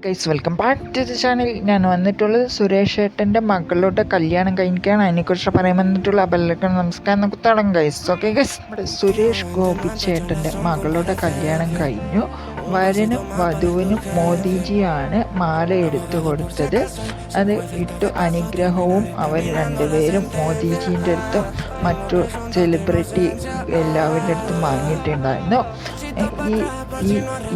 Guys welcome back to the channel. ഞാൻ വന്നിട്ടുള്ളത് സുരേഷ് ഏട്ടൻ്റെ മകളുടെ കല്യാണം കഴിഞ്ഞിട്ടാണ്. അതിനെക്കുറിച്ച് പറയാൻ വന്നിട്ടുള്ള അബലക്കും നമസ്കാരം. നമുക്ക് തുടങ്ങാം ഗൈസ്. ഓക്കെ ഗൈസ്, നമ്മുടെ സുരേഷ് ഗോപി ചേട്ടൻ്റെ മകളുടെ കല്യാണം കഴിഞ്ഞു. വരനും വധുവിനും മോദിജിയാണ് മാല എടുത്തു കൊടുത്തത്. അത് ഇട്ടു അനുഗ്രഹവും അവർ രണ്ടുപേരും മോദിജീൻ്റെ അടുത്തും മറ്റു സെലിബ്രിറ്റി എല്ലാവരുടെ അടുത്തും വാങ്ങിയിട്ടുണ്ടായിരുന്നു.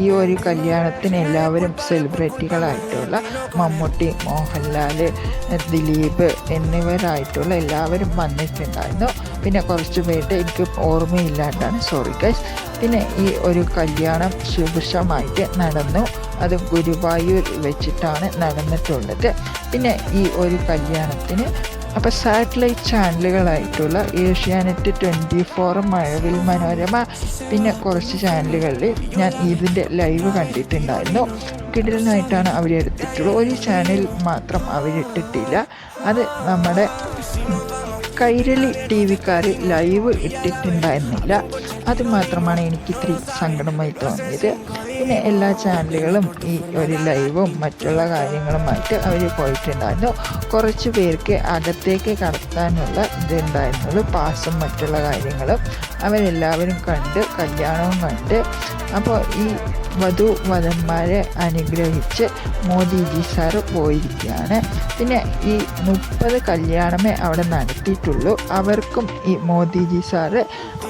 ഈ ഒരു കല്യാണത്തിന് എല്ലാവരും സെലിബ്രിറ്റികളായിട്ടുള്ള മമ്മൂട്ടി, മോഹൻലാൽ, ദിലീപ് എന്നിവരായിട്ടുള്ള എല്ലാവരും വന്നിട്ടുണ്ടായിരുന്നു. പിന്നെ കുറച്ച് പേരുടെ എനിക്ക് ഓർമ്മയില്ലാണ്ടാണ്, സോറി ഗൈസ്. പിന്നെ ഈ ഒരു കല്യാണം സുഭിക്ഷമായിട്ട് നടന്നു. അത് ഗുരുവായൂർ വെച്ചിട്ടാണ് നടന്നിട്ടുള്ളത്. പിന്നെ ഈ ഒരു കല്യാണത്തിന് അപ്പോൾ സാറ്റലൈറ്റ് ചാനലുകളായിട്ടുള്ള ഏഷ്യാനെറ്റ്, 24, മഴവിൽ മനോരമ, പിന്നെ കുറച്ച് ചാനലുകളിൽ ഞാൻ ഇതിൻ്റെ ലൈവ് കണ്ടിട്ടുണ്ടായിരുന്നു. കിടിലനായിട്ടാണ് അവരെടുത്തിട്ടുള്ളത്. ഒരു ചാനൽ മാത്രം അവരിട്ടിട്ടില്ല. അത് നമ്മുടെ കൈരളി ടി വിക്കാർ ലൈവ് ഇട്ടിട്ടുണ്ടായിരുന്നില്ല. അത് മാത്രമാണ് എനിക്ക് ഇത്തിരി സങ്കടമായി തോന്നിയത്. പിന്നെ എല്ലാ ചാനലുകളും ഈ ഒരു ലൈവും മറ്റുള്ള കാര്യങ്ങളുമായിട്ട് അവർ പോയിട്ടുണ്ടായിരുന്നു. കുറച്ച് പേർക്ക് അകത്തേക്ക് കടത്താനുള്ള ഇതുണ്ടായിരുന്നുള്ളൂ, പാസും മറ്റുള്ള കാര്യങ്ങളും. അവരെല്ലാവരും കണ്ട് കല്യാണവും കണ്ട്. അപ്പോൾ ഈ വധുവരന്മാരെ അനുഗ്രഹിച്ച് മോദിജി സാറ് പോയിരിക്കുകയാണ്. പിന്നെ ഈ 30 കല്യാണമേ അവിടെ നടത്തിയിട്ടുള്ളൂ. അവർക്കും ഈ മോദിജി സാറ്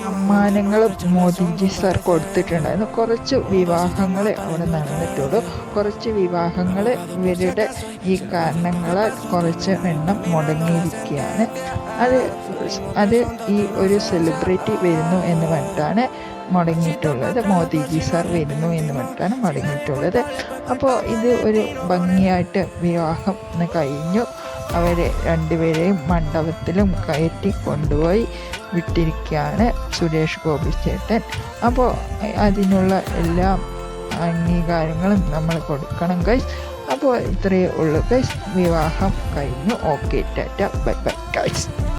സമ്മാനങ്ങളും മോദിജി സാർ കൊടുത്തിട്ടുണ്ടായിരുന്നു. കുറച്ച് വിവാഹങ്ങൾ അവിടെ നടന്നിട്ടുള്ളൂ. കുറച്ച് വിവാഹങ്ങൾ ഇവരുടെ ഈ കാരണങ്ങളാൽ കുറച്ച് എണ്ണം മുടങ്ങിയിരിക്കുകയാണ്. അത് ഈ ഒരു സെലിബ്രിറ്റി വരുന്നു എന്ന് പറഞ്ഞിട്ടാണ് മുടങ്ങിയിട്ടുള്ളത്. മോദിജി സാർ വരുന്നു എന്ന് പറഞ്ഞിട്ടാണ് മുടങ്ങിയിട്ടുള്ളത്. അപ്പോൾ ഇത് ഒരു ഭംഗിയായിട്ട് വിവാഹം കഴിഞ്ഞു. അവരെ രണ്ടുപേരെയും മണ്ഡപത്തിലും കയറ്റി കൊണ്ടുപോയി വിട്ടിരിക്കുകയാണ് സുരേഷ് ഗോപി ചേട്ടൻ. അപ്പോൾ അതിനുള്ള എല്ലാ അംഗീകാരങ്ങളും നമ്മൾ കൊടുക്കണം ഗൈസ്. അപ്പോൾ ഇത്രയേ ഉള്ളൂ ഗൈസ്. വിവാഹം കഴിഞ്ഞു. Okay, Tata, bye bye guys.